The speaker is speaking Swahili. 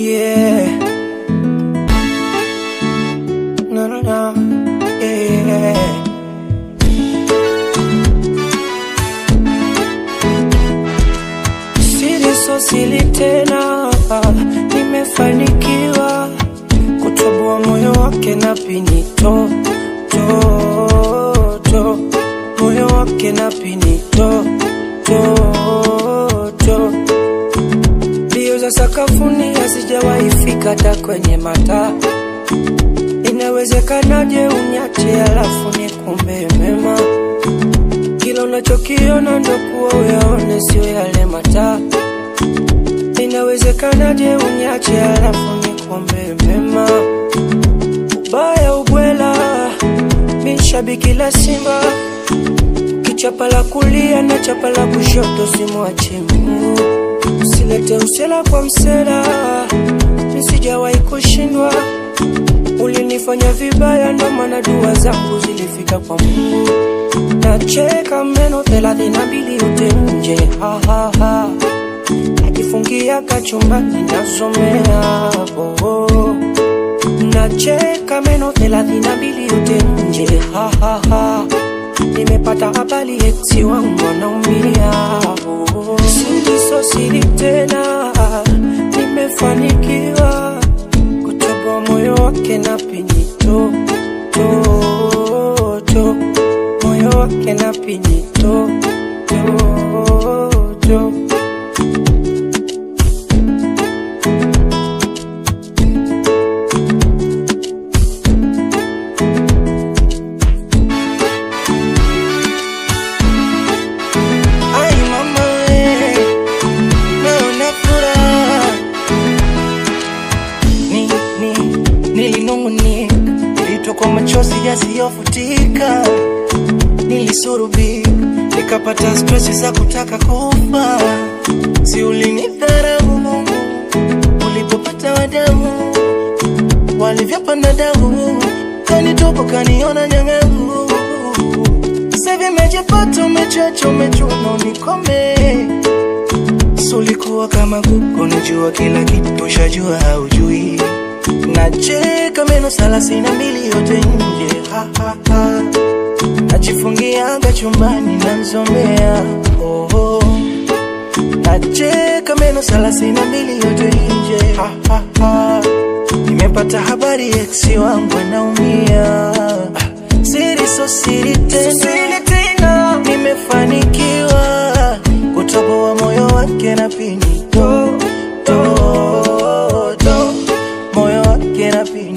Yeah. No, no, no. Yeah. Siri so sili tena, nimefanikiwa kutoboa moyo wake na pinito, moyo wake na pinito, Bio za sakafuni hazijawahi fika hata kwenye mata. Inawezekanaje uniache alafu nikumbe mema? Kila unachokiona ndo kuwa uyaone sio yale mata. Inawezekanaje uniache alafu nikumbe mema? Ubaya ubwela, mi shabiki la Simba. Kichapa la kulia na chapa la kushoto simwache Mungu. Usilete usela kwa msela, nisijawahi kushindwa. Ulinifanya vibaya ndo maana dua zangu zilifika kwa Mungu. Nacheka meno 32 yote nje, ha ha ha. Najifungia kachumbani nasomea, oh oh. Nacheka meno 32 yote nje, ha ha ha. Nimepata habari eti wangu wanaumia, oh oh. Siri so siri tena, nimefanikiwa kutoboa moyo wake na pinito, moyo wake na pinito, Ay mama naona furaha. Nilinung'unika, nilitokwa machozi yasiyofutika. Nilisurubika, nikapata stress za kutaka kufa. Si ulinidharau ulipopata wadamu, walivyopanda damu, kanitopo kaniona nyang'au. Sasa nimejipata umechacha umechuna unikome. Sulikuwa kama kuko najua kila kitu shajua haujui. Nacheka meno 32 yote nje, ha ha ha. Najifungia chumbani nansomea, oh oh. Nacheka meno 32 yote nje, ha ha ha. Nimepata habari ex wangu anaumia. Siri so siri tena, nimefanikiwa kutoboa moyo wake na pinito, moyo wake na pinito.